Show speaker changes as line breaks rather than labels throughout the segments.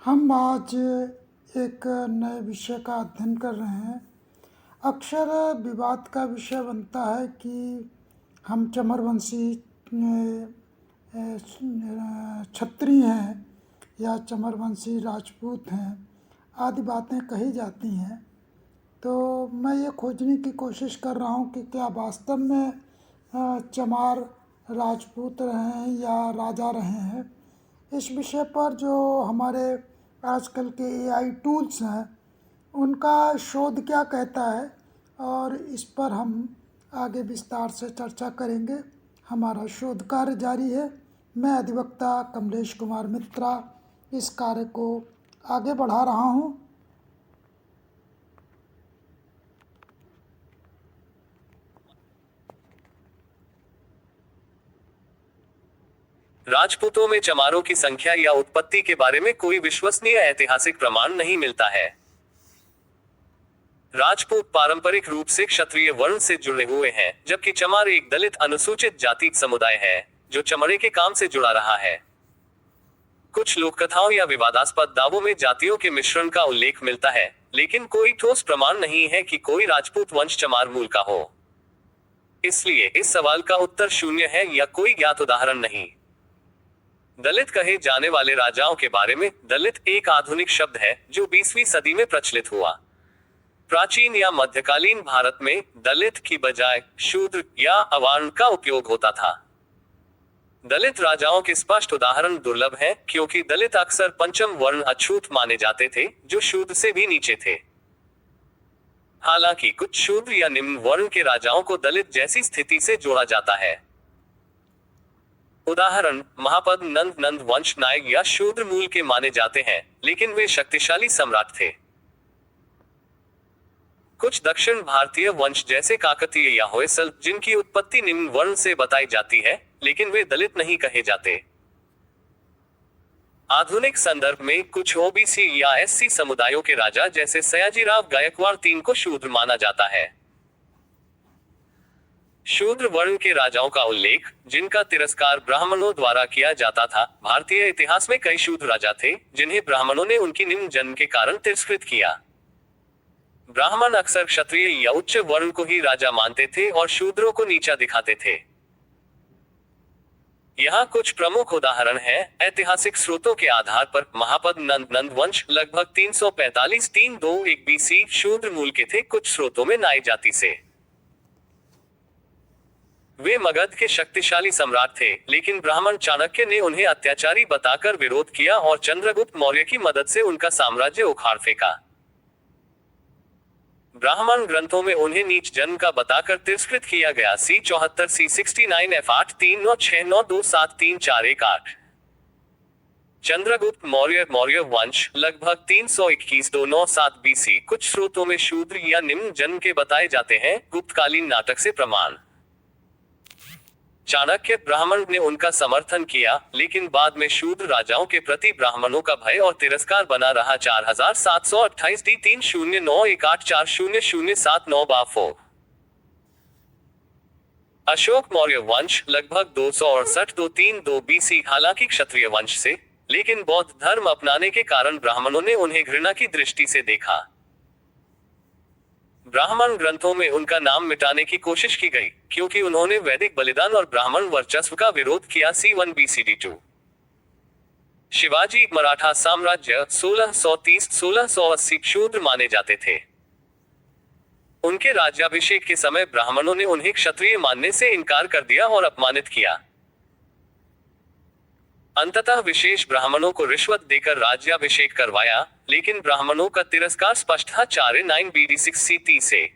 हम आज एक नए विषय का अध्ययन कर रहे हैं। अक्सर विवाद का विषय बनता है कि हम चमरवंशी क्षत्रिय हैं या चमरवंशी राजपूत हैं, आदि बातें कही जाती हैं। तो मैं ये खोजने की कोशिश कर रहा हूँ कि क्या वास्तव में चमार राजपूत रहे हैं या राजा रहे हैं। इस विषय पर जो हमारे आजकल के एआई टूल्स हैं, उनका शोध क्या कहता है, और इस पर हम आगे विस्तार से चर्चा करेंगे। हमारा शोध कार्य जारी है। मैं अधिवक्ता कमलेश कुमार मित्रा इस कार्य को आगे बढ़ा रहा हूँ।
राजपूतों में चमारों की संख्या या उत्पत्ति के बारे में कोई विश्वसनीय ऐतिहासिक प्रमाण नहीं मिलता है। राजपूत पारंपरिक रूप से क्षत्रिय वर्ण से जुड़े हुए हैं, जबकि चमार एक दलित अनुसूचित जाति समुदाय है जो चमड़े के काम से जुड़ा रहा है। कुछ लोककथाओं या विवादास्पद दावों में जातियों के मिश्रण का उल्लेख मिलता है, लेकिन कोई ठोस प्रमाण नहीं है कि कोई राजपूत वंश चमार मूल का हो। इसलिए इस सवाल का उत्तर शून्य है या कोई ज्ञात उदाहरण नहीं। दलित कहे जाने वाले राजाओं के बारे में, दलित एक आधुनिक शब्द है जो 20वीं सदी में प्रचलित हुआ। प्राचीन या मध्यकालीन भारत में दलित की बजाय शूद्र या अवर्ण का उपयोग होता था। दलित राजाओं के स्पष्ट उदाहरण दुर्लभ हैं, क्योंकि दलित अक्सर पंचम वर्ण अछूत माने जाते थे, जो शूद्र से भी नीचे थे। हालांकि कुछ शूद्र या निम्न वर्ण के राजाओं को दलित जैसी स्थिति से जोड़ा जाता है। उदाहरण, महापद नंद वंश नायक या शूद्र मूल के माने जाते हैं, लेकिन वे शक्तिशाली सम्राट थे। कुछ दक्षिण भारतीय वंश जैसे काकतीय या होयसल, जिनकी उत्पत्ति निम्न वर्ण से बताई जाती है, लेकिन वे दलित नहीं कहे जाते। आधुनिक संदर्भ में कुछ ओबीसी या एससी समुदायों के राजा जैसे सयाजीराव गायकवाड़ III को शूद्र माना जाता है। शूद्र वर्ण के राजाओं का उल्लेख, जिनका तिरस्कार ब्राह्मणों द्वारा किया जाता था। भारतीय इतिहास में कई शूद्र राजा थे जिन्हें ब्राह्मणों ने उनकी निम्न जन्म के कारण तिरस्कृत किया। ब्राह्मण अक्सर क्षत्रिय या उच्च वर्ण को ही राजा मानते थे और शूद्रों को नीचा दिखाते थे। यहाँ कुछ प्रमुख उदाहरण हैं। ऐतिहासिक स्रोतों के आधार पर महापद नंद वंश लगभग 345-321 BC शूद्र मूल के थे, कुछ स्रोतों में नाई जाति से। वे मगध के शक्तिशाली सम्राट थे, लेकिन ब्राह्मण चाणक्य ने उन्हें अत्याचारी बताकर विरोध किया और चंद्रगुप्त मौर्य की मदद से उनका साम्राज्य उखाड़ फेंका। ब्राह्मण ग्रंथों में उन्हें नीच जन्म का बताकर तिरस्कृत किया गया। C74 C69 F8 3969273418। Chandragupta Maurya वंश लगभग 321-297 BC कुछ स्रोतों में शूद्र या निम्न जन्म के बताए जाते हैं। गुप्तकालीन नाटक से प्रमाण। चाणक्य ब्राह्मण ने उनका समर्थन किया, लेकिन बाद में शूद्र राजाओं के प्रति ब्राह्मणों का भय और तिरस्कार बना रहा। 4728 D3091840079 बाफो। अशोक मौर्य वंश लगभग 268-232 BC हालांकि क्षत्रिय वंश से, लेकिन बौद्ध धर्म अपनाने के कारण ब्राह्मणों ने उन्हें घृणा की दृष्टि से देखा। ब्राह्मण ग्रंथों में उनका नाम मिटाने की कोशिश की गई, क्योंकि उन्होंने वैदिक बलिदान और ब्राह्मण वर्चस्व का विरोध किया। C1 BCD2। शिवाजी मराठा साम्राज्य 1630-1680 शूद्र माने जाते थे। उनके राज्याभिषेक के समय ब्राह्मणों ने उन्हें क्षत्रिय मानने से इनकार कर दिया और अपमानित किया। अंततः विशेष ब्राह्मणों को रिश्वत देकर राज्याभिषेक करवाया, लेकिन ब्राह्मणों का तिरस्कार स्पष्ट था। 49 BD6 C30 से।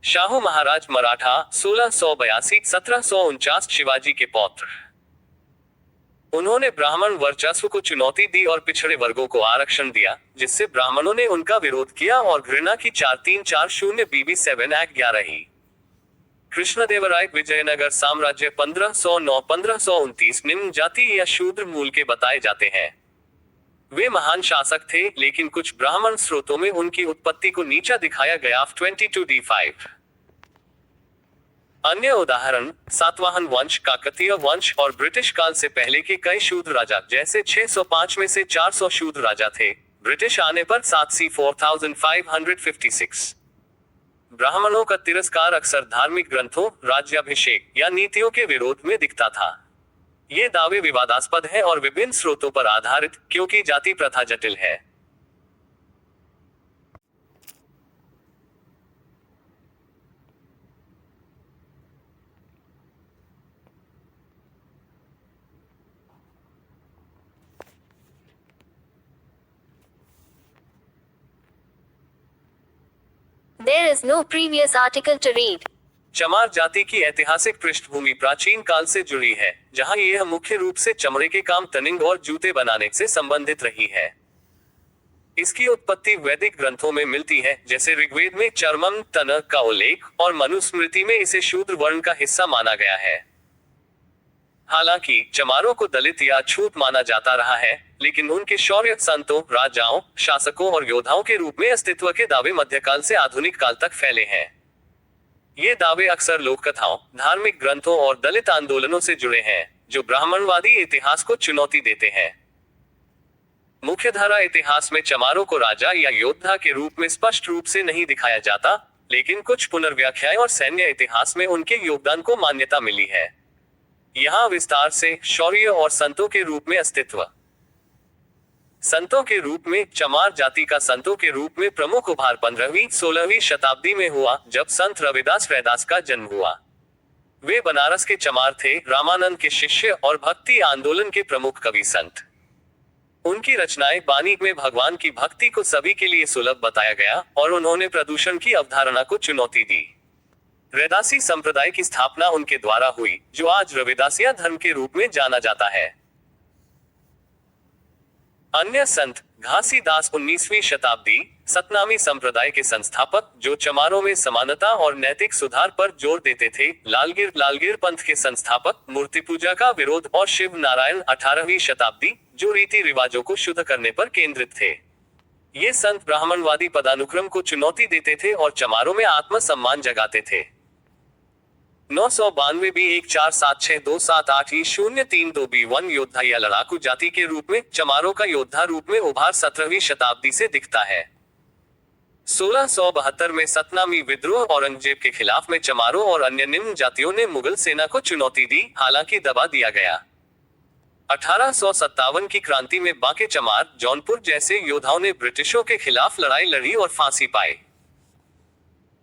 शाहू महाराज मराठा 1682-1749 शिवाजी के पौत्र। उन्होंने ब्राह्मण वर्चस्व को चुनौती दी और पिछड़े वर्गों को आरक्षण दिया, जिससे ब्राह्मणों ने उनका विरोध किया और घृणा की। 4340 BB 7 Act 11 कृष्णदेवराय विजयनगर साम्राज्य 1509-1529 निम्न जाति या शूद्र मूल के बताए जाते हैं। वे महान शासक थे, लेकिन कुछ ब्राह्मण स्रोतों में उनकी उत्पत्ति को नीचा दिखाया गया। 22 D5। अन्य उदाहरण सातवाहन वंश, काकतीय वंश और ब्रिटिश काल से पहले के कई शूद्र राजा, जैसे 605 में से 400 शूद्र राजा थे। ब्रिटिश आने पर 7C 4556। ब्राह्मणों का तिरस्कार अक्सर धार्मिक ग्रंथों, राज्याभिषेक या नीतियों के विरोध में दिखता था। ये दावे विवादास्पद हैं और विभिन्न स्रोतों पर आधारित, क्योंकि जाति प्रथा जटिल है।
There is no previous article to read.
चमार जाति की ऐतिहासिक पृष्ठभूमि प्राचीन काल से जुड़ी है, जहां यह मुख्य रूप से चमड़े के काम, टनिंग और जूते बनाने से संबंधित रही है। इसकी उत्पत्ति वैदिक ग्रंथों में मिलती है, जैसे ऋग्वेद में चर्मम तन का उल्लेख और मनुस्मृति में इसे शूद्र वर्ण का हिस्सा माना गया है। हालांकि चमारों को दलित या छूत माना जाता रहा है, लेकिन उनके शौर्य, संतों, राजाओं, शासकों और योद्धाओं के रूप में अस्तित्व के दावे मध्यकाल से आधुनिक काल तक फैले हैं। ये दावे अक्सर लोक कथाओं, धार्मिक ग्रंथों और दलित आंदोलनों से जुड़े हैं, जो ब्राह्मणवादी इतिहास को चुनौती देते हैं। मुख्यधारा इतिहास में चमारों को राजा या योद्धा के रूप में स्पष्ट रूप से नहीं दिखाया जाता, लेकिन कुछ पुनर्व्याख्याएं और सैन्य इतिहास में उनके योगदान को मान्यता मिली है। यहाँ विस्तार से शौर्य और संतों के रूप में अस्तित्व। संतों के रूप में चमार जाति का संतों के रूप में प्रमुख उभार 15वीं-16वीं शताब्दी में हुआ, जब संत रविदास रैदास का जन्म हुआ। वे बनारस के चमार थे, रामानंद के शिष्य और भक्ति आंदोलन के प्रमुख कवि संत। उनकी रचनाएं बानी में भगवान की भक्ति को सभी के लिए सुलभ बताया गया और उन्होंने प्रदूषण की अवधारणा को चुनौती दी। रैदासी संप्रदाय की स्थापना उनके द्वारा हुई, जो आज रविदासिया धर्म के रूप में जाना जाता है। अन्य संत घासीदास 19वीं शताब्दी सतनामी संप्रदाय के संस्थापक, जो चमारों में समानता और नैतिक सुधार पर जोर देते थे। लालगिर पंथ के संस्थापक, मूर्ति पूजा का विरोध और शिव नारायण 18वीं शताब्दी, जो रीति रिवाजों को शुद्ध करने पर केंद्रित थे। ये संत ब्राह्मणवादी पदानुक्रम को चुनौती देते थे और चमारों में आत्म सम्मान जगाते थे। 992 बी 1476278203 B1 योद्धा या लड़ाकू जाति के रूप में चमारों का योद्धा रूप में उभार 17वीं शताब्दी से दिखता है। 1672 में सतनामी विद्रोह औरंगजेब के खिलाफ में चमारों और अन्य निम्न जातियों ने मुगल सेना को चुनौती दी, हालांकि दबा दिया गया। 1857 की क्रांति में बांके चमार, जौनपुर जैसे योद्धाओं ने ब्रिटिशों के खिलाफ लड़ाई लड़ी और फांसी पाई।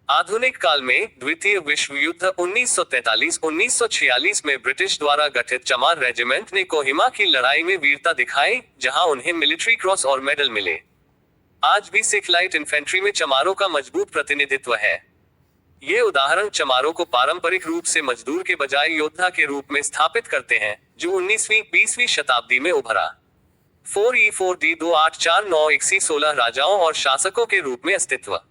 आधुनिक काल में द्वितीय विश्व युद्ध 1943-1946 में ब्रिटिश द्वारा गठित चमार रेजिमेंट ने कोहिमा की लड़ाई में वीरता दिखाई, जहां उन्हें मिलिट्री क्रॉस और मेडल मिले। आज भी सिख लाइट इन्फेंट्री में चमारों का मजबूत प्रतिनिधित्व है। ये उदाहरण चमारों को पारंपरिक रूप से मजदूर के बजाय योद्धा के रूप में स्थापित करते हैं, जो 19वीं-20वीं शताब्दी में उभरा। 4E4D284916 राजाओं और शासकों के रूप में अस्तित्व।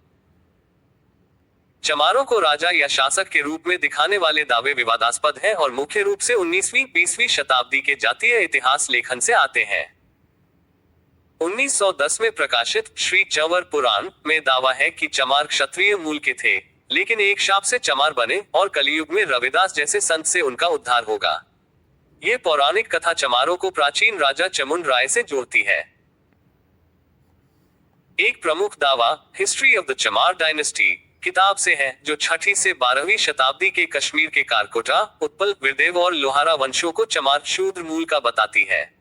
चमारों को राजा या शासक के रूप में दिखाने वाले दावे विवादास्पद हैं और मुख्य रूप से 19वीं-20वीं शताब्दी के जातीय इतिहास लेखन से आते हैं। 1910 में प्रकाशित श्री चंवर पुराण में दावा है कि चमार क्षत्रिय मूल के थे, लेकिन एक शाप से चमार बने और कलियुग में रविदास जैसे संत से उनका उद्धार होगा। ये पौराणिक कथा चमारों को प्राचीन राजा चमुंड राय से जोड़ती है। एक प्रमुख दावा हिस्ट्री ऑफ द चमार डायनेस्टी किताब से है, जो 6ठी से 12वीं शताब्दी के कश्मीर के कारकोटा, उत्पल, विरदेव और लोहारा वंशों को चमार शूद्र मूल का बताती है।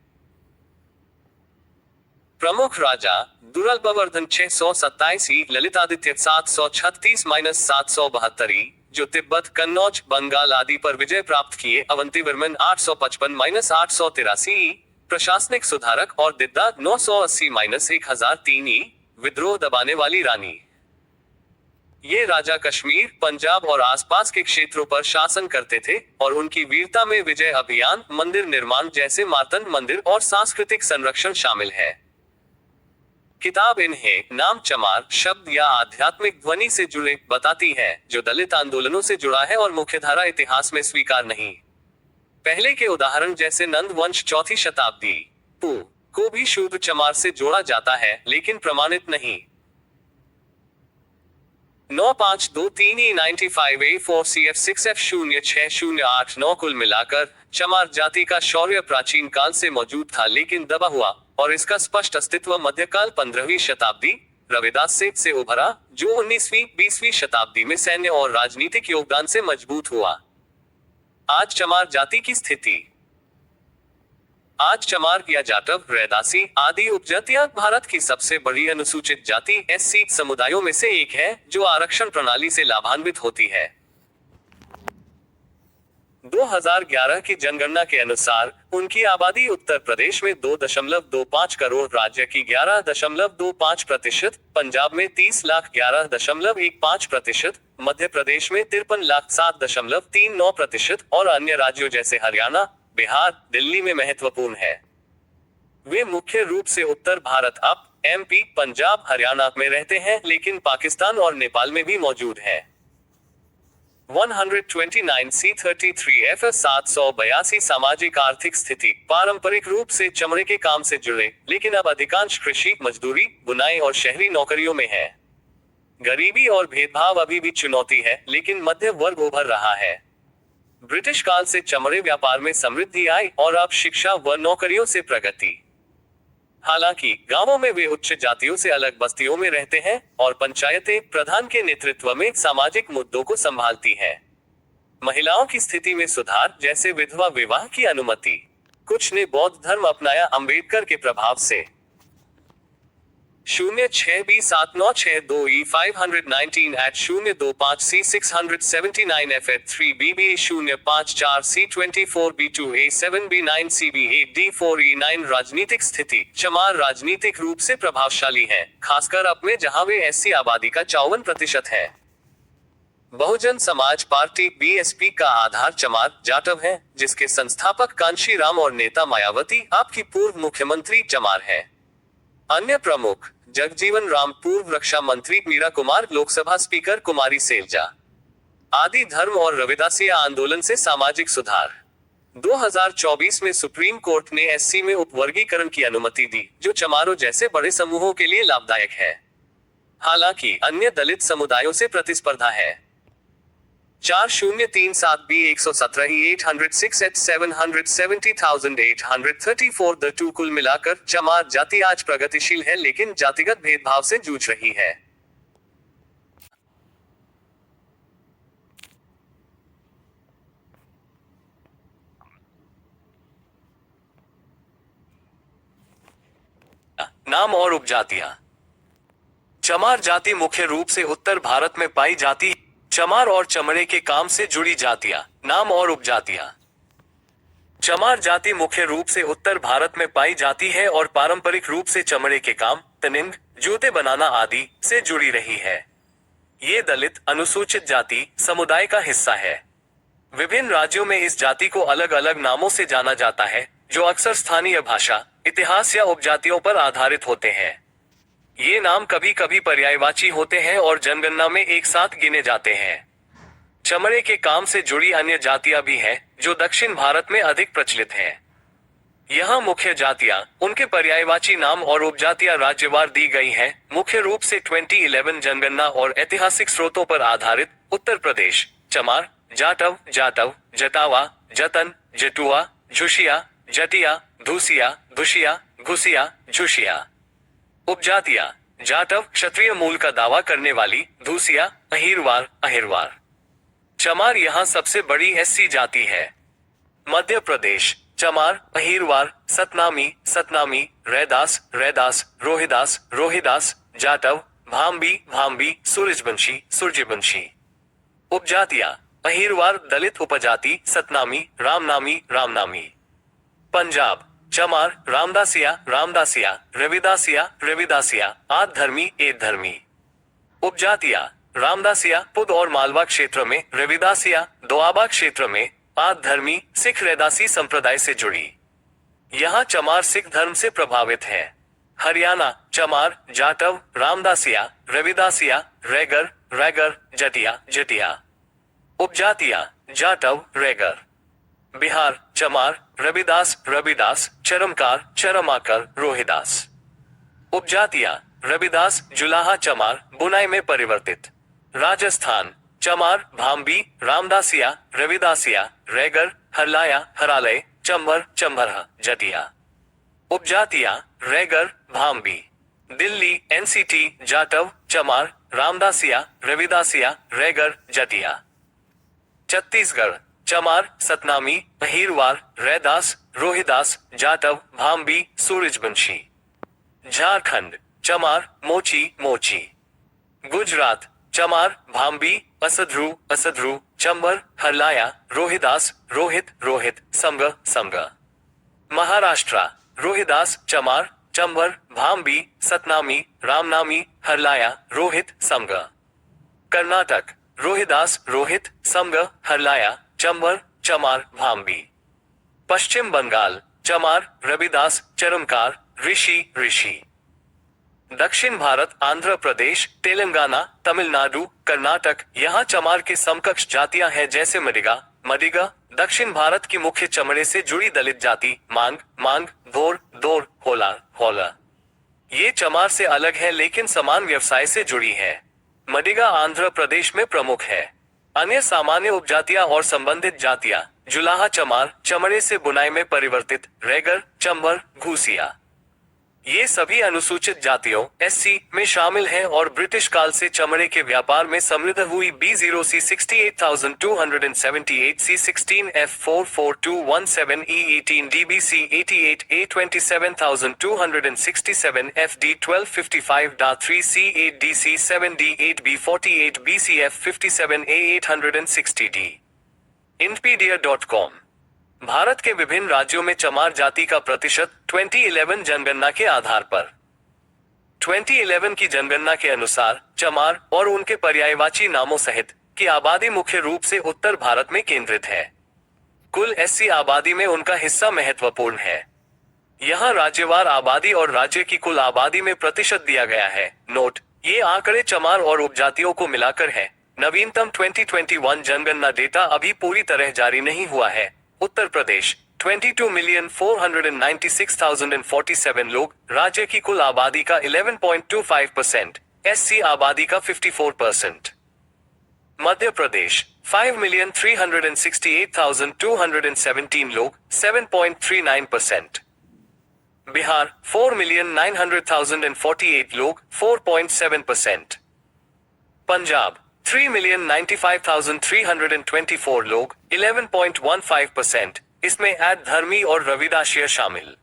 प्रमुख राजा दुर्लभवर्धन 627, ललितादित्य 736-772, जो तिब्बत, कन्नौज, बंगाल आदि पर विजय प्राप्त किए, अवंतीवर्मन 855-883, प्रशासनिक सुधारक और दिद्दा 980-1003, विद्रोह दबाने वाली रानी। ये राजा कश्मीर, पंजाब और आसपास के क्षेत्रों पर शासन करते थे और उनकी वीरता में विजय अभियान, मंदिर निर्माण जैसे मार्तंड मंदिर और सांस्कृतिक संरक्षण शामिल है। किताब इन्हें नाम चमार शब्द या आध्यात्मिक ध्वनि से जुड़े बताती है, जो दलित आंदोलनों से जुड़ा है और मुख्यधारा इतिहास में स्वीकार नहीं। पहले के उदाहरण जैसे नंद वंश 4ठी शताब्दी पू को भी शूद्र चमार से जोड़ा जाता है, लेकिन प्रमाणित नहीं। 9523E95A4CF6F0609 कुल मिलाकर चमार जाति का शौर्य प्राचीन काल से मौजूद था, लेकिन दबा हुआ, और इसका स्पष्ट अस्तित्व मध्यकाल 15वीं शताब्दी रविदास से उभरा, जो 19वीं 20वीं शताब्दी में सैन्य और राजनीतिक योगदान से मजबूत हुआ। आज चमार जाति की स्थिति। आज चमार या जाटव, रैदासी आदि उपजातियां भारत की सबसे बड़ी अनुसूचित जाति एससी समुदायों में से एक है, जो आरक्षण प्रणाली से लाभान्वित होती है। 2011 की जनगणना के अनुसार उनकी आबादी उत्तर प्रदेश में 2.25 करोड़, राज्य की 11.25%, पंजाब में 30,11,15%, मध्य प्रदेश में 53,07,39% और अन्य राज्यों जैसे हरियाणा, बिहार, दिल्ली में महत्वपूर्ण है। वे मुख्य रूप से उत्तर भारत एमपी, पंजाब, हरियाणा में रहते हैं, लेकिन पाकिस्तान और नेपाल में भी मौजूद है। 129C33F 782 सामाजिक आर्थिक स्थिति। पारंपरिक रूप से चमड़े के काम से जुड़े, लेकिन अब अधिकांश कृषि, मजदूरी, बुनाई और शहरी नौकरियों में है। गरीबी और भेदभाव अभी भी चुनौती है, लेकिन मध्य वर्ग उभर रहा है। ब्रिटिश काल से चमड़े व्यापार में समृद्धि आई और अब शिक्षा व नौकरियों से प्रगति। हालांकि गांवों में वे उच्च जातियों से अलग बस्तियों में रहते हैं और पंचायतें प्रधान के नेतृत्व में सामाजिक मुद्दों को संभालती हैं। महिलाओं की स्थिति में सुधार, जैसे विधवा विवाह की अनुमति। कुछ ने बौद्ध धर्म अपनाया अम्बेडकर के प्रभाव से। 06B79C519@025C679F3BB 054C24B2A7B9CB8D4E9 राजनीतिक स्थिति। चमार राजनीतिक रूप से प्रभावशाली हैं, खासकर अब में जहां वे एससी आबादी का 54% है। बहुजन समाज पार्टी बीएसपी का आधार चमार जाटव है, जिसके संस्थापक कांशी राम और नेता मायावती आपकी पूर्व मुख्यमंत्री चमार है। अन्य प्रमुख जगजीवन राम, पूर्व रक्षा मंत्री मीरा कुमार, लोकसभा स्पीकर कुमारी सैलजा आदि। धर्म और रविदासिया आंदोलन से सामाजिक सुधार। 2024 में सुप्रीम कोर्ट ने एससी में उपवर्गीकरण की अनुमति दी, जो चमारों जैसे बड़े समूहों के लिए लाभदायक है। हालांकि अन्य दलित समुदायों से प्रतिस्पर्धा है। 4037B 117E806H770834 the two. कुल मिलाकर चमार जाति आज प्रगतिशील है, लेकिन जातिगत भेदभाव से जूझ रही है। नाम और उपजातियां। चमार जाति मुख्य रूप से उत्तर भारत में पाई जाती। चमार और चमड़े के काम से जुड़ी जातियां। नाम और उपजातियां। चमार जाति मुख्य रूप से उत्तर भारत में पाई जाती है और पारंपरिक रूप से चमड़े के काम, तनिंग, जूते बनाना आदि से जुड़ी रही है। ये दलित अनुसूचित जाति समुदाय का हिस्सा है। विभिन्न राज्यों में इस जाति को अलग अलग नामों से जाना जाता है, जो अक्सर स्थानीय भाषा, इतिहास या उपजातियों पर आधारित होते हैं। ये नाम कभी कभी पर्यायवाची होते हैं और जनगणना में एक साथ गिने जाते हैं। चमड़े के काम से जुड़ी अन्य जातियां भी हैं, जो दक्षिण भारत में अधिक प्रचलित हैं। यहाँ मुख्य जातियां, उनके पर्यायवाची नाम और उपजातियां राज्यवार दी गई हैं, मुख्य रूप से 2011 जनगणना और ऐतिहासिक स्रोतों पर आधारित। उत्तर प्रदेश चमार, जाटव, जाटव, जटावा, जतन, जटुआ, झुशिया, जटिया, धूसिया, धुशिया, घुसिया, झुशिया। उपजातियां जाटव, क्षत्रिय मूल का दावा करने वाली। धूसिया, अहिरवार, अहिरवार। चमार यहाँ सबसे बड़ी एससी जाति है। मध्य प्रदेश चमार, अहिरवार, सतनामी, सतनामी, रैदास, रैदास, रोहिदास, रोहिदास, जाटव, भाम्बी, भाम्बी, सूरजवंशी, सूर्यवंशी। उपजातियां अहिरवार, दलित उपजाति, सतनामी, रामनामी, रामनामी। पंजाब चमार, रामदासिया, रामदासिया, रविदासिया, रविदासिया, आद धर्मी, एद धर्मी। उपजातियां रामदासिया, पुद और मालवा क्षेत्र में, रविदासिया, दोआबा क्षेत्र में, आद धर्मी, सिख रैदासी संप्रदाय से जुड़ी। यहाँ चमार सिख धर्म से प्रभावित है। हरियाणा चमार, जाटव, रामदासिया, रविदासिया, रैगर, रैगर, जटिया, जटिया। उपजातियां जाटव, रैगर। बिहार चमार, रविदास, रविदास, चरमकार, चरमाकर, रोहिदास। उपजातियां रविदास, जुलाहा चमार, बुनाई में परिवर्तित। राजस्थान चमार, भांबी, रामदासिया, रविदासिया, रैगर, हरलाया, हरालय, चंबर, चंबरह, जटिया। उपजातियां रैगर, भांबी। दिल्ली एनसीटी जाटव, चमार, रामदासिया, रविदासिया, रैगर, जटिया। छत्तीसगढ़ चमार, सतनामी, अहीरवार, रैदास, रोहिदास, जाटव, भांबी, सूरजवंशी। झारखंड चमार, मोची, मोची। गुजरात चमार, भांबी, असध्रु, असध्रु, चंबर, हरलाया, रोहिदास, रोहित, रोहित, समग, समग। महाराष्ट्र रोहिदास, चमार, चंबर, भांबी, सतनामी, रामनामी, हरलाया, रोहित, समग। कर्नाटक रोहिदास, रोहित, समग, हरलाया, चंबर, चमार, भांबी। पश्चिम बंगाल चमार, रविदास, चरमकार, ऋषि, ऋषि। दक्षिण भारत आंध्र प्रदेश, तेलंगाना, तमिलनाडु, कर्नाटक, यहाँ चमार के समकक्ष जातियां हैं जैसे मडिगा, मडिगा। दक्षिण भारत की मुख्य चमड़े से जुड़ी दलित जाति मांग, मांग, धोर, दौर, होला, होला। ये चमार से अलग है लेकिन समान व्यवसाय से जुड़ी है। मडिगा आंध्र प्रदेश में प्रमुख है। अन्य सामान्य उपजातियां और संबंधित जातियां जुलाहा चमार, चमड़े से बुनाई में परिवर्तित, रैगर, चंबर, घूसिया। ये सभी अनुसूचित जातियों एससी में शामिल हैं और ब्रिटिश काल से चमड़े के व्यापार में समृद्ध हुई। B0C 68,278 C16 F44217 E18 DBC 88 A27,267 FD 1255-3 C8 DC 7D 8B48 BCF 57 A860D। Inpedia.com Bharat के विभिन्न राज्यों में चमार जाति का प्रतिशत 2011 जनगणना के आधार पर। 2011 की जनगणना के अनुसार चमार और उनके पर्यायवाची नामों सहित की आबादी मुख्य रूप से उत्तर भारत में केंद्रित है। कुल एससी आबादी में उनका हिस्सा महत्वपूर्ण है। यहाँ राज्यवार आबादी और राज्य की कुल आबादी में प्रतिशत दिया गया है। नोट, ये आंकड़े चमार और उपजातियों को मिलाकर है। नवीनतम 2021 जनगणना डेटा अभी पूरी तरह जारी नहीं हुआ है। उत्तर प्रदेश 22,496,047 लोग, राज्य की कुल आबादी का 11.25%, एससी आबादी का 54%। मध्य प्रदेश 5,368,217 लोग, 7.39%। बिहार 4,900,048 लोग, 4.7%। पंजाब 3,095,324 लोग, 11.15%, इसमें ऐड धर्मी और रविदासिया शामिल।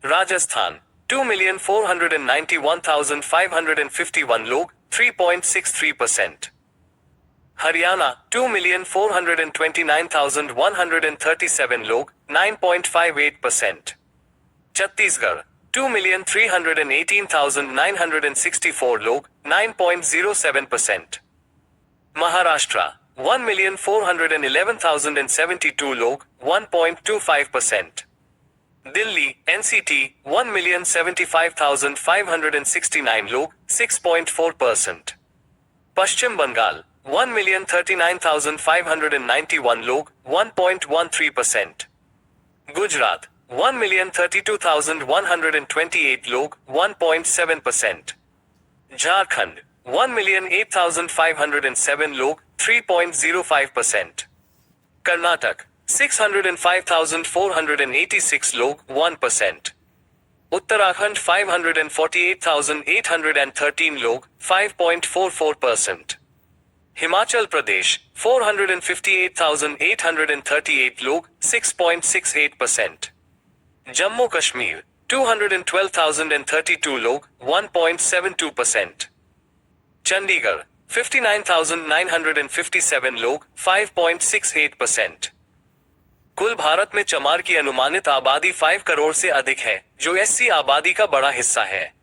राजस्थान 2,491,551 लोग, 3.63%। हरियाणा 2,429,137 लोग, 9.58%। छत्तीसगढ़ 2,318,964 लोग, 9.07%। महाराष्ट्र 1,411,072 लोग, 1.25%। दिल्ली एनसीटी 1,75,569 लोग, 6.4%। पश्चिम बंगाल 1,39,591 लोग, 1.13%। गुजरात 1,32,128 लोग, 1.7%। झारखंड 1,08,507 लोग, 3.05%। कर्नाटक 605,486 लोग, 1%। उत्तराखंड 548,813 लोग, 5.44%। हिमाचल प्रदेश 458,838 लोग, 6.68%। जम्मू कश्मीर 212,032 लोग, 1.72%। चंडीगढ़ 59,957 लोग, 5.68%। कुल भारत में चमार की अनुमानित आबादी 5 करोड़ से अधिक है, जो एससी आबादी का बड़ा हिस्सा है।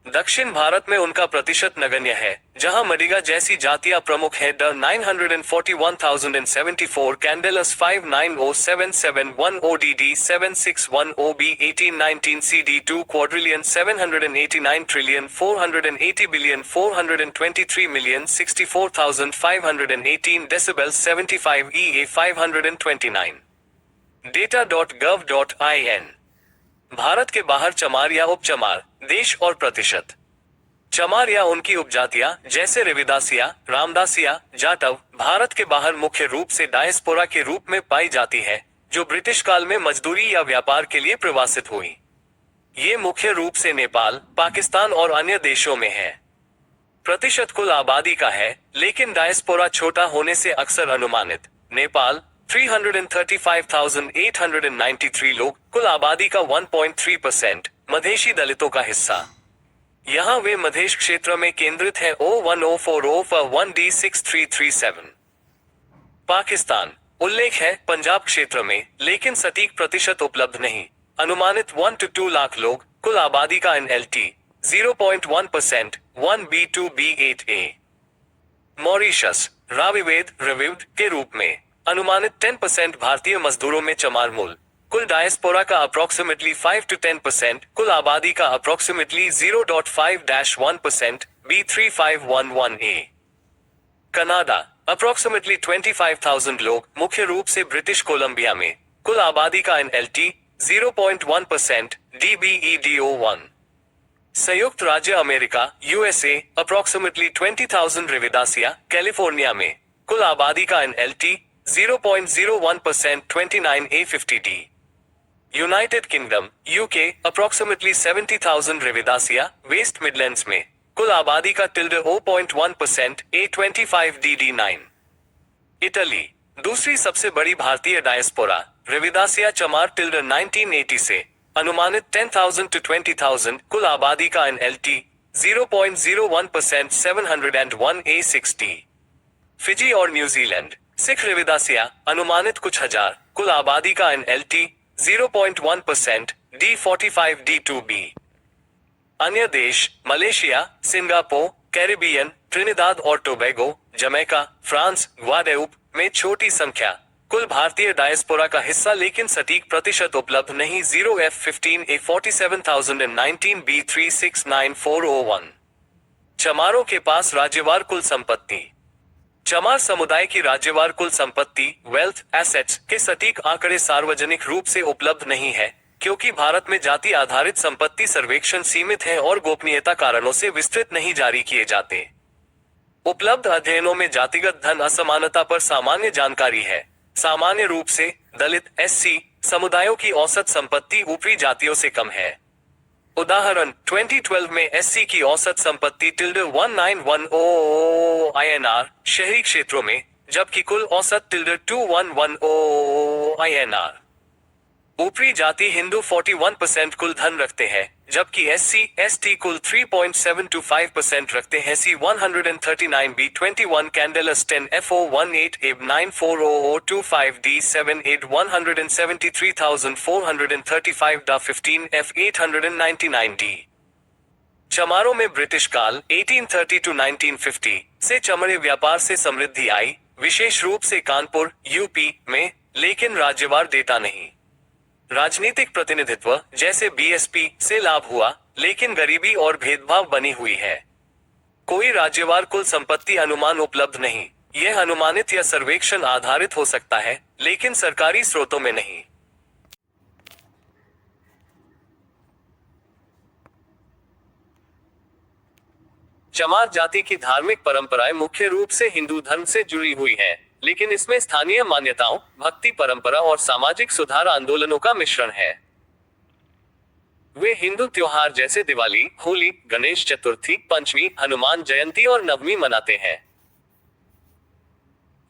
दक्षिण भारत में उनका प्रतिशत नगण्य है, जहां मडिगा जैसी जातियां प्रमुख हैं। 941,074 कैंडेलस 590771 ODD 761 OB 1819 CD2 quadrillion 789 trillion 480 billion 423,064,518 decibels 75 EA 529 data.gov.in। Bharat के बाहर चमार या उपचमार देश और प्रतिशत। चमार या उनकी उपजातियां जैसे रविदासिया, रामदासिया, जाटव भारत के बाहर मुख्य रूप से डायस्पोरा के रूप में पाई जाती है, जो ब्रिटिश काल में मजदूरी या व्यापार के लिए प्रवासित हुई। ये मुख्य रूप से नेपाल, पाकिस्तान और अन्य देशों में है। प्रतिशत कुल आबादी का है, लेकिन डायस्पोरा छोटा होने से अक्सर अनुमानित। नेपाल 335,893 लोग, कुल आबादी का 1.3%, मधेशी दलितों का हिस्सा। यहाँ वे मधेश क्षेत्र में केंद्रित है। 01040 पाकिस्तान उल्लेख है पंजाब क्षेत्र में, लेकिन सटीक प्रतिशत उपलब्ध नहीं। अनुमानित 1 to 2 लाख लोग, कुल आबादी का NLT 0.1%, 1B2B8A। मॉरिशस रविवद के रूप में अनुमानित 10% भारतीय मजदूरों में चमार मूल, कुल डायस्पोरा का अप्रोक्सीमेटली 5 to 10%, कुल आबादी का अप्रोक्सीमेटली 0.5-1%, B3511A। कनाडा अप्रोक्सीमेटली 25,000 लोग, मुख्य रूप से ब्रिटिश कोलंबिया में, कुल आबादी का NLT 0.1%, DBEDO1। संयुक्त राज्य America USA approximately 20,000 Ravidassia, California में, कुल आबादी का NLT 0.01%, 29A50D। United Kingdom UK approximately 70,000 Ravidassia, West Midlands में, कुल आबादी का 0.1%, A25DD9। इटली दूसरी सबसे बड़ी भारतीय डायस्पोरा, रविदासिया चमार 1980 से अनुमानित 10,000 to 20,000, कुल आबादी का NLT 0.01%, 701A60। फिजी और न्यूजीलैंड सिख रविदासिया अनुमानित कुछ हजार, कुल आबादी का NLT 0.1%, D45D2B। अन्य देश मलेशिया, सिंगापुर, कैरिबियन, ट्रिनिदाद और टोबैगो, जमैका, फ्रांस, ग्वाडेऊप में छोटी संख्या, कुल भारतीय डायस्पोरा का हिस्सा, लेकिन सटीक प्रतिशत उपलब्ध नहीं। 0F15A 47,019 B369401। चमारों के पास राज्यवार कुल संपत्ति। चमार समुदाय की राज्यवार कुल संपत्ति वेल्थ एसेट्स के सटीक आंकड़े सार्वजनिक रूप से उपलब्ध नहीं है, क्योंकि भारत में जाति आधारित संपत्ति सर्वेक्षण सीमित है और गोपनीयता कारणों से विस्तृत नहीं जारी किए जाते। उपलब्ध अध्ययनों में जातिगत धन असमानता पर सामान्य जानकारी है। सामान्य रूप से दलित SC समुदायों की औसत संपत्ति ऊपरी जातियों से कम है। उदाहरण 2012 में SC की औसत संपत्ति 1910 INR शहरी क्षेत्रों में, जबकि कुल औसत 2110 INR। ऊपरी जाति हिंदू 41% कुल धन रखते हैं, जबकि SC ST कुल 3.725% रखते हैं। C139 B21 Candelas 10 FO18 AB 940025 D78 173,435 DA 15 F899 D। चमारों में ब्रिटिश काल 1830 to 1950 से चमड़े व्यापार से समृद्धि आई, विशेष रूप से कानपुर UP में, लेकिन राज्यवार डेटा नहीं। राजनीतिक प्रतिनिधित्व जैसे BSP से लाभ हुआ, लेकिन गरीबी और भेदभाव बनी हुई है। कोई राज्यवार कुल संपत्ति अनुमान उपलब्ध नहीं। यह अनुमानित या सर्वेक्षण आधारित हो सकता है, लेकिन सरकारी स्रोतों में नहीं। चमार जाति की धार्मिक परंपराएं मुख्य रूप से हिंदू धर्म से जुड़ी हुई है, लेकिन इसमें स्थानीय मान्यताओं, भक्ति परंपरा और सामाजिक सुधार आंदोलनों का मिश्रण है। वे हिंदू त्योहार जैसे दिवाली, होली, गणेश चतुर्थी, पंचमी, हनुमान जयंती और नवमी मनाते हैं।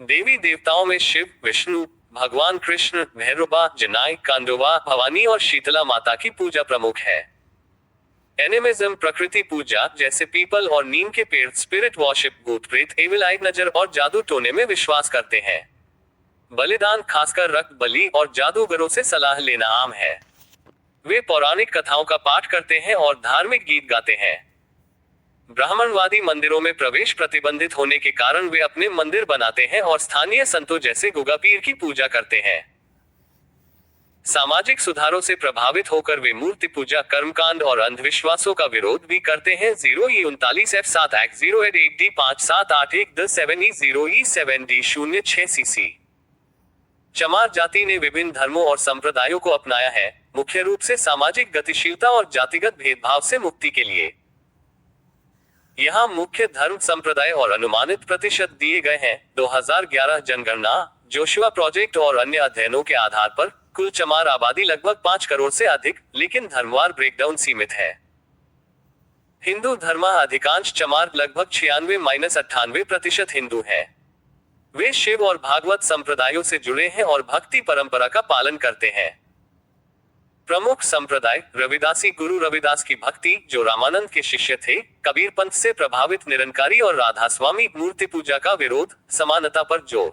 देवी देवताओं में शिव, विष्णु, भगवान कृष्ण, भैरवा, जनाई, कांडोवा, भवानी और शीतला माता की पूजा प्रमुख है। एनिमिज्म प्रकृति पूजा जैसे पीपल और नीम के पेड़, स्पिरिट वॉशिप, भूत प्रेत, एविल आई नजर और जादू टोने में विश्वास करते हैं। बलिदान, खासकर रक्त बलि और जादूगरों से सलाह लेना आम है। वे पौराणिक कथाओं का पाठ करते हैं और धार्मिक गीत गाते हैं। ब्राह्मणवादी मंदिरों में प्रवेश प्रतिबंधित होने के कारण वे अपने मंदिर बनाते हैं और स्थानीय संतों जैसे गुगा पीर की पूजा करते हैं। सामाजिक सुधारों से प्रभावित होकर वे मूर्ति पूजा, कर्मकांड और अंधविश्वासों का विरोध भी करते हैं। 0E39F7 Act 088D578110E0E7D06CC। चमार जाति ने विभिन्न धर्मों और संप्रदायों को अपनाया है, मुख्य रूप से सामाजिक गतिशीलता और जातिगत भेदभाव से मुक्ति के लिए। यहाँ मुख्य धर्म संप्रदाय और अनुमानित प्रतिशत दिए गए हैं। 2011 जनगणना, जोशुआ प्रोजेक्ट और अन्य अध्ययनों के आधार पर कुल चमार आबादी लगभग 5 करोड़ से अधिक, लेकिन धर्मवार ब्रेकडाउन सीमित है। हिंदू धर्म अधिकांश चमार लगभग 96-98% हिंदू हैं। वे शिव और भागवत संप्रदायों से जुड़े हैं और भक्ति परंपरा का पालन करते हैं। प्रमुख संप्रदाय रविदासी, गुरु रविदास की भक्ति, जो रामानंद के शिष्य थे, कबीर पंथ से प्रभावित निरंकारी और राधास्वामी मूर्ति पूजा का विरोध, समानता पर जोर।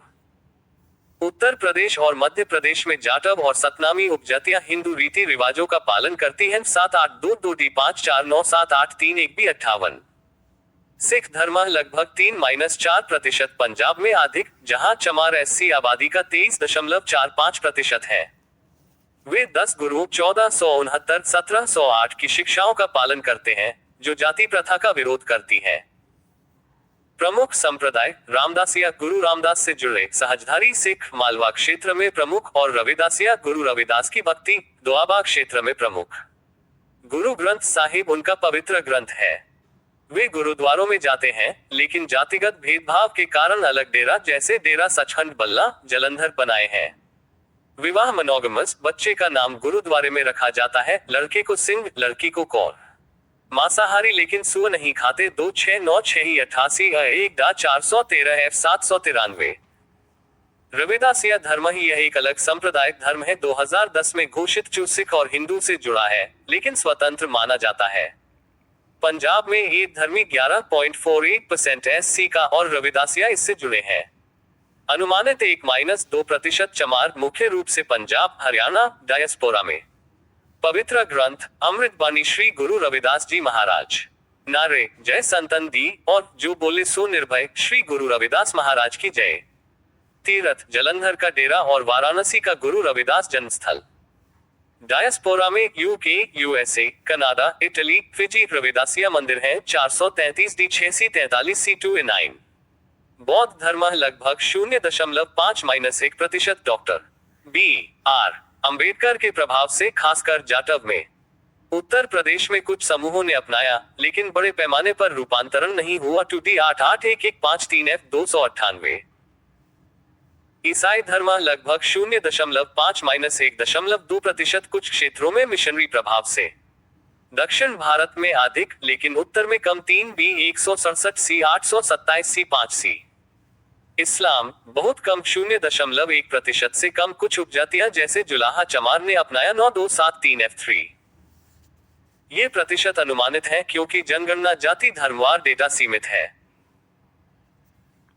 उत्तर प्रदेश और मध्य प्रदेश में जाटव और सतनामी उपजातियां हिंदू रीति रिवाजों का पालन करती हैं। 7822D5497831B58। सिख धर्म लगभग 3-4% पंजाब में अधिक, जहां चमार एससी आबादी का 23.45% है। वे 10 गुरुओं 1469-1708 की शिक्षाओं का पालन करते हैं, जो जाति प्रथा का विरोध करती है। प्रमुख संप्रदाय रामदासिया, गुरु रामदास से जुड़े सहजधारी सिख मालवा क्षेत्र में प्रमुख, और रविदासिया, गुरु रविदास की भक्ति, दोआबा क्षेत्र में प्रमुख। गुरु ग्रंथ साहिब उनका पवित्र ग्रंथ है। वे गुरुद्वारों में जाते हैं, लेकिन जातिगत भेदभाव के कारण अलग डेरा, जैसे डेरा सचखंड बल्ला, जलंधर बनाए हैं। विवाह मोनोगमस, बच्चे का नाम गुरुद्वारे में रखा जाता है, लड़के को सिंह, लड़की को कौर। मांसाहारी लेकिन सुअर नहीं खाते। 269688 रविदासिया धर्म ही यह एक अलग सांप्रदायिक धर्म है। 2010 में घोषित चू सिख और हिंदू से जुड़ा है, लेकिन स्वतंत्र माना जाता है। पंजाब में ये धर्मी 11.48% एससी का और रविदासिया इससे जुड़े हैं। अनुमानित 1-2% चमार मुख्य रूप से पंजाब, हरियाणा, डायस्पोरा में। पवित्र ग्रंथ अमृत बानी श्री गुरु रविदास जी महाराज। नारे जय संतन दी और जो बोले सो निर्भय, श्री गुरु रविदास महाराज की जय। तीर्थ जलंधर का डेरा और वाराणसी का गुरु रविदास जन्मस्थल। डायस्पोरा में UK, USA, Canada, Italy, Fiji Ravidassia मंदिर हैं। 433D643C2A9। बौद्ध धर्म लगभग 0.5-1%। Doctor B.R. अंबेडकर के प्रभाव से खासकर जाटव में। उत्तर प्रदेश में कुछ समूहों ने अपनाया, लेकिन बड़े पैमाने पर रूपांतरण नहीं हुआ। 2D881153F298। ईसाई धर्म लगभग 0.5-1.2%। कुछ क्षेत्रों में मिशनरी प्रभाव से। दक्षिण भारत में अधिक, लेकिन उत्तर में कम। 3B167C 827C 5C। इस्लाम बहुत कम, 0.1% से कम। कुछ उपजातियां जैसे जुलाहा चमार ने अपनाया 9273F3। ये प्रतिशत अनुमानित हैं, क्योंकि जनगणना जाति धर्मवार डेटा सीमित है।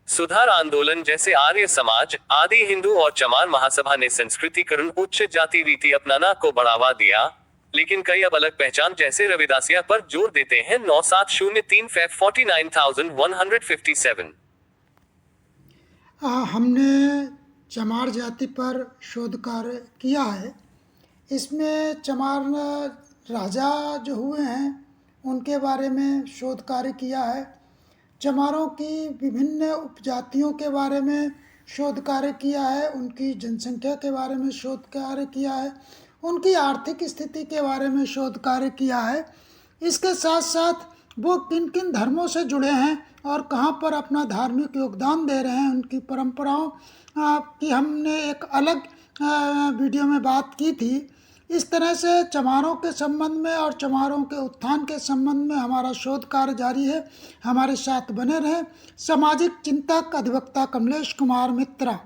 सुधार आंदोलन जैसे आर्य समाज, आदि हिंदू और चमार महासभा ने संस्कृतिकरण, उच्च जाति रीति अपनाना को बढ़ावा दिया, लेकिन कई अब अलग पहचान जैसे रविदासिया पर जोर देते हैं। 9703F49157।
हमने चमार जाति पर शोध कार्य किया है। इसमें चमार राजा जो हुए हैं उनके बारे में शोध कार्य किया है। चमारों की विभिन्न उपजातियों के बारे में शोध कार्य किया है। उनकी जनसंख्या के बारे में शोध कार्य किया है। उनकी आर्थिक स्थिति के बारे में शोध कार्य किया है। इसके साथ साथ वो किन किन धर्मों से जुड़े हैं और कहाँ पर अपना धार्मिक योगदान दे रहे हैं, उनकी परंपराओं की हमने एक अलग वीडियो में बात की थी। इस तरह से चमारों के संबंध में और चमारों के उत्थान के संबंध में हमारा शोध कार्य जारी है। हमारे साथ बने रहें। सामाजिक चिंतक अधिवक्ता कमलेश कुमार मित्रा।